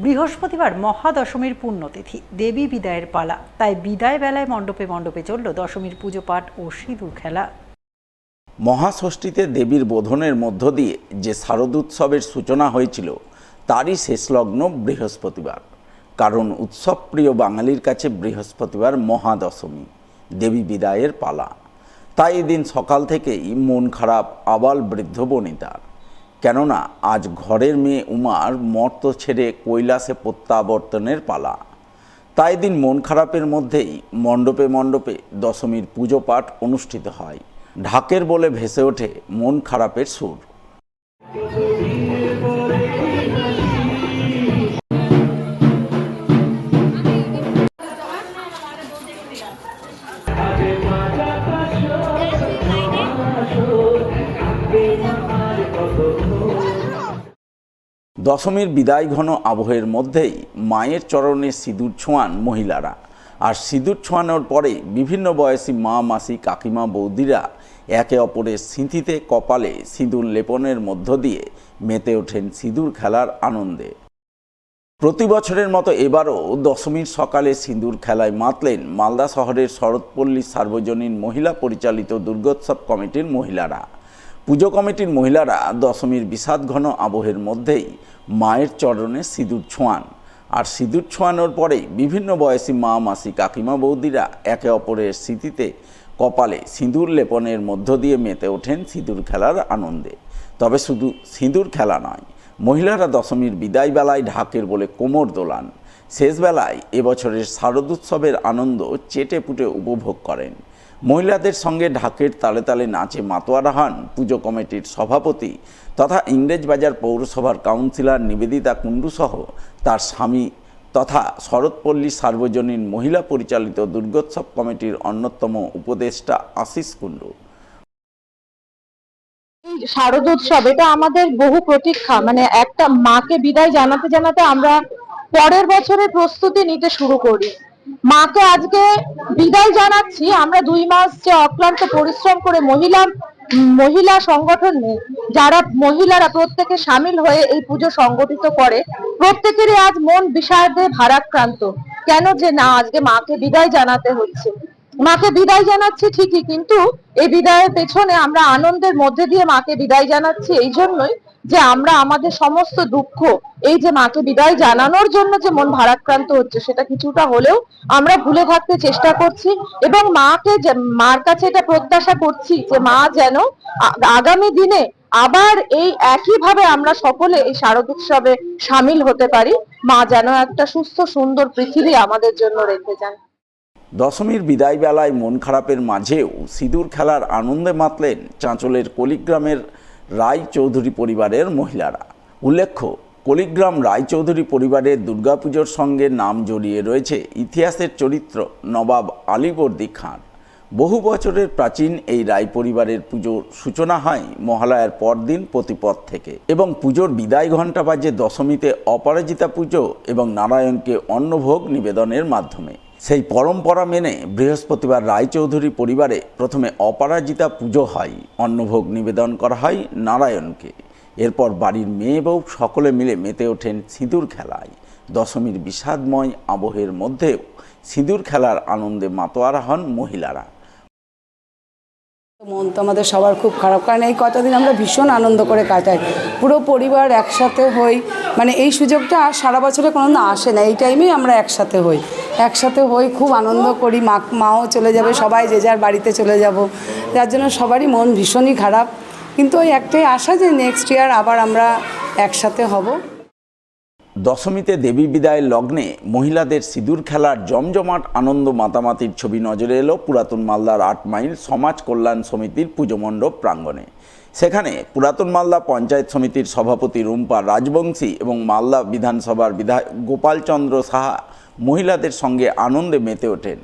বৃহস্পতিবার মহাদশমীর পুণ্যতিথি, দেবী বিদায়ের পালা। তাই বিদায় বেলায় মণ্ডপে মণ্ডপে চলল দশমীর পুজো পাঠ ও সিঁদুর খেলা। মহাষষ্ঠীতে দেবীর বোধনের মধ্য দিয়ে যে শারদোৎসবের সূচনা হয়েছিল তারই শেষ লগ্ন বৃহস্পতিবার। কারণ উৎসবপ্রিয় বাঙালির কাছে বৃহস্পতিবার মহাদশমী, দেবী বিদায়ের পালা। তাই এদিন সকাল থেকেই মন খারাপ আবাল বৃদ্ধ বনিতার। কেননা আজ ঘরের মেয়ে উমার মর্ত ছেড়ে কৈলাসে প্রত্যাবর্তনের পালা। তাই দিন মন খারাপের মধ্যেই মণ্ডপে মণ্ডপে দশমীর পুজো পাঠ অনুষ্ঠিত হয়। ঢাকের বলে ভেসে ওঠে মন খারাপের সুর। দশমীর বিদায় ঘন আবহের মধ্যেই মায়ের চরণে সিঁদুর ছোঁয়ান মহিলারা। আর সিঁদুর ছোঁয়ানোর পরে বিভিন্ন বয়সী মা, মাসি, কাকিমা, বৌদিরা একে অপরের স্মৃতিতে কপালে সিঁদুর লেপনের মধ্য দিয়ে মেতে ওঠেন সিঁদুর খেলার আনন্দে। প্রতি বছরের মতো এবারও দশমীর সকালে সিঁদুর খেলায় মাতলেন মালদা শহরের শরৎপল্লী সার্বজনীন মহিলা পরিচালিত দুর্গোৎসব কমিটির মহিলারা। পুজো কমিটির মহিলারা দশমীর বিষাদঘন আবহের মধ্যেই মায়ের চরণে সিঁদুর ছোঁয়ান। আর সিঁদুর ছোঁয়ানোর পরেই বিভিন্ন বয়সী মা, মাসি, কাকিমা, বৌদিরা একে অপরের স্মৃতিতে কপালে সিঁদুর লেপনের মধ্য দিয়ে মেতে ওঠেন সিঁদুর খেলার আনন্দে। তবে শুধু সিঁদুর খেলা নয়, মহিলারা দশমীর বিদায় বেলায় ঢাকের বলে কোমর দোলান। শেষ বেলায় এবছরের শারদোৎসবের আনন্দ চেটে পুটে উপভোগ করেন। মহিলাদের সঙ্গে ঢাকের তালে তালে নাচে মাতোয়ারা হন পুজো কমিটির সভাপতি তথা ইংরেজবাজার পৌরসভার কাউন্সিলর নিবেদিতা কুণ্ডু সহ তার স্বামী তথা শরৎপল্লী সার্বজনীন মহিলা পরিচালিত দুর্গোৎসব কমিটির অন্যতম উপদেষ্টা আশিস কুণ্ডু। শারদোৎসব এটা আমাদের বহু প্রতীক্ষা, মানে একটা মাকে বিদায় জানাতে জানাতে আমরা পরের বছরের প্রস্তুতি নিতে শুরু করি। মাকে আজকে বিদায় জানাচ্ছি আমরা 2 মাস যে অক্লান্ত পরিশ্রম করে মহিলা সংগঠন যারা মহিলারা প্রত্যেকে সামিল হয়ে এই পুজো সংগঠিত করে, প্রত্যেকেরই আজ মন বিষাদে ভারাক্রান্ত। কেন যে না আজকে মাকে বিদায় জানাতে হচ্ছে। মাকে বিদায় জানাচ্ছি ঠিকই, কিন্তু এই বিদায়ের পেছনে আমরা আনন্দের মধ্যে দিয়ে মাকে বিদায় জানাচ্ছি এই জন্যই যে আমরা আমাদের সমস্ত দুঃখ এই যে মাকে বিদায় জানানোর জন্য যে মন ভারাক্রান্ত হচ্ছে সেটা কিছুটা হলেও আমরা ভুলে থাকতে চেষ্টা করছি এবং মার কাছে এটা প্রত্যাশা করছি যে মা যেন আগামী দিনে আবার এই একইভাবে আমরা সকলে এই শারদোৎসবে সামিল হতে পারি। মা যেন একটা সুস্থ সুন্দর পৃথিবী আমাদের জন্য রেখে যান। দশমীর বিদায় বেলায় মন খারাপের মাঝেও সিঁদুর খেলার আনন্দে মাতলেন চাঁচলের কলিগ্রামের রায়চৌধুরী পরিবারের মহিলারা। উল্লেখ্য, কলিগ্রাম রায়চৌধুরী পরিবারের দুর্গাপুজোর সঙ্গে নাম জড়িয়ে রয়েছে ইতিহাসের চরিত্র নবাব আলীবর্দী খান। বহু বছরের প্রাচীন এই রায় পরিবারের পুজোর সূচনা হয় মহালয়ার পরদিন প্রতিপদ থেকে এবং পুজোর বিদায় ঘণ্টা বাজে দশমীতে অপরাজিতা পুজো এবং নারায়ণকে অন্নভোগ নিবেদনের মাধ্যমে। সেই পরম্পরা মেনে বৃহস্পতিবার রায়চৌধুরী পরিবারে প্রথমে অপরাজিতা পুজো হয়, অন্নভোগ নিবেদন করা হয় নারায়ণকে। এরপর বাড়ির মেয়ে বউ সকলে মিলে মেতে ওঠেন সিঁদুর খেলায়। দশমীর বিষাদময় আবহের মধ্যেও সিঁদুর খেলার আনন্দে মাতোয়ারা হন মহিলারা। মন তো আমাদের সবার খুব খারাপ, কারণ এই কটা দিন আমরা ভীষণ আনন্দ করে কাটাই, পুরো পরিবার একসাথে হই। মানে এই সুযোগটা আর সারা বছরে কোনো দিন আসে না, এই টাইমেই আমরা একসাথে হই, খুব আনন্দ করি। মাও চলে যাবে, সবাই যে যার বাড়িতে চলে যাব, যার জন্য সবারই মন ভীষণই খারাপ। কিন্তু ওই একটাই আশা যে নেক্সট ইয়ার আবার আমরা একসাথে হব। দশমীতে দেবী বিদায়ের লগ্নে মহিলাদের সিঁদুর খেলার জমজমাট আনন্দ মাতামাতির ছবি নজরে এলো পুরাতন মালদার 8 মাইল সমাজ কল্যাণ সমিতির পুজো মণ্ডপ প্রাঙ্গণে। সেখানে পুরাতন মালদা পঞ্চায়েত সমিতির সভাপতি রুম্পা রাজবংশী এবং মালদা বিধানসভার বিধায়ক গোপালচন্দ্র সাহা মহিলাদের সঙ্গে আনন্দে মেতে ওঠেন।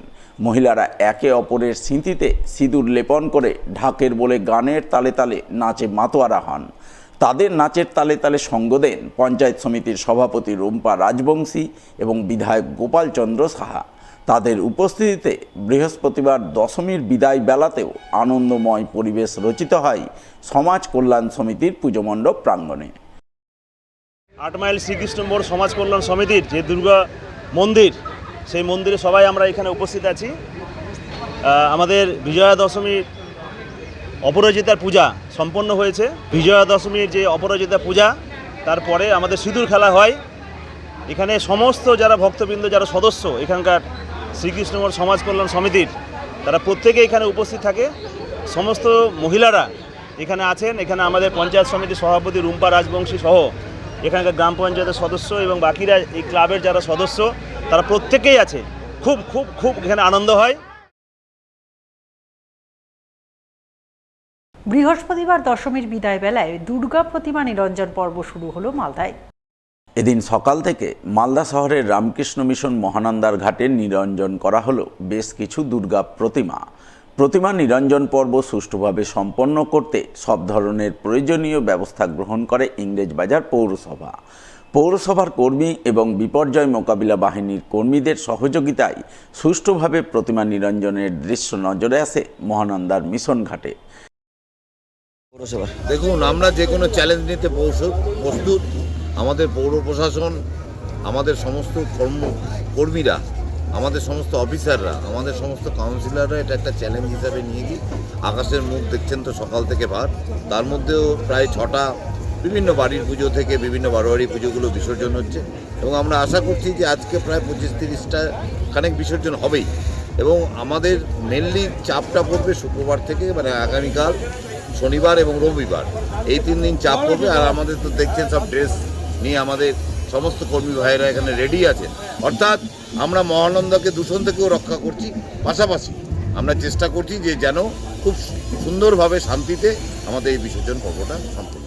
মহিলারা একে অপরের স্মৃতিতে সিঁদুর লেপন করে ঢাকের বলে গানের তালে তালে নাচে মাতোয়ারা হন। তাদের নাচের তালে তালে সঙ্গ দেন পঞ্চায়েত সমিতির সভাপতি রুম্পা রাজবংশী এবং বিধায়ক গোপালচন্দ্র সাহা। তাদের উপস্থিতিতে বৃহস্পতিবার দশমীর বিদায় বেলাতেও আনন্দময় পরিবেশ রচিত হয় সমাজ কল্যাণ সমিতির পুজো মণ্ডপ প্রাঙ্গণে। 8 মাইল শ্রীকৃষ্ণ মোড় সমাজ কল্যাণ সমিতির যে দুর্গা মন্দির, সেই মন্দিরে সবাই আমরা এখানে উপস্থিত আছি। আমাদের বিজয়া দশমীর অপরাজিতার পূজা সম্পন্ন হয়েছে। বিজয়া দশমীর যে অপরাজিতা পূজা, তারপরে আমাদের সিঁদুর খেলা হয়। এখানে সমস্ত যারা ভক্তবৃন্দ, যারা সদস্য এখানকার শ্রীকৃষ্ণ মোড় সমাজ কল্যাণ সমিতির, তারা প্রত্যেকে এখানে উপস্থিত থাকে। সমস্ত মহিলারা এখানে আছেন। এখানে আমাদের পঞ্চায়েত সমিতির সভাপতি রুম্পা রাজবংশী সহ এখানকার গ্রাম পঞ্চায়েতের সদস্য এবং বাকিরা এই ক্লাবের যারা সদস্য, তারা প্রত্যেকেই আছে। খুব খুব খুব এখানে আনন্দ হয়। বৃহস্পতিবার দশমীর বিদায় বেলায় দুর্গা প্রতিমা নিরঞ্জন পর্ব শুরু হলো মালদায়। এদিন সকাল থেকে মালদা শহরের রামকৃষ্ণ মিশন মহানন্দার ঘাটে নিরঞ্জন করা হলো বেশ কিছু দুর্গা প্রতিমা নিরঞ্জন পর্ব সুষ্ঠুভাবে সম্পন্ন করতে সব ধরনের প্রয়োজনীয় ব্যবস্থা গ্রহণ করে ইংরেজবাজার পৌরসভার কর্মী এবং বিপর্যয় মোকাবিলা বাহিনীর কর্মীদের সহযোগিতায় সুষ্ঠুভাবে প্রতিমা নিরঞ্জনের দৃশ্য নজরে আসে মহানন্দার মিশন ঘাটে। দেখুন, আমরা যে কোনো চ্যালেঞ্জ নিতে প্রস্তুত। আমাদের পৌর প্রশাসন, আমাদের সমস্ত কর্মীরা, আমাদের সমস্ত অফিসাররা, আমাদের সমস্ত কাউন্সিলররা এটা একটা চ্যালেঞ্জ হিসাবে নিয়ে গিয়ে আকাশের মুখ দেখছেন তো সকাল থেকে ভার। তার মধ্যেও প্রায় 6টা বিভিন্ন বাড়ির পুজো থেকে বিভিন্ন বারোয়ারি পুজোগুলো বিসর্জন হচ্ছে এবং আমরা আশা করছি যে আজকে প্রায় 25-30টা খানেক বিসর্জন হবেই। এবং আমাদের মেনলি চাপটা পড়বে শুক্রবার থেকে, মানে আগামীকাল শনিবার এবং রবিবার, এই 3 দিন চাপ পড়বে। আর আমাদের তো দেখছেন সব ড্রেস নিয়ে আমাদের সমস্ত কর্মী ভাইয়েরা এখানে রেডি আছেন। অর্থাৎ আমরা মহানন্দাকে দূষণ থেকেও রক্ষা করছি, পাশাপাশি আমরা চেষ্টা করছি যে যেন খুব সুন্দরভাবে শান্তিতে আমাদের এই বিসর্জন পর্বটা সম্পূর্ণ।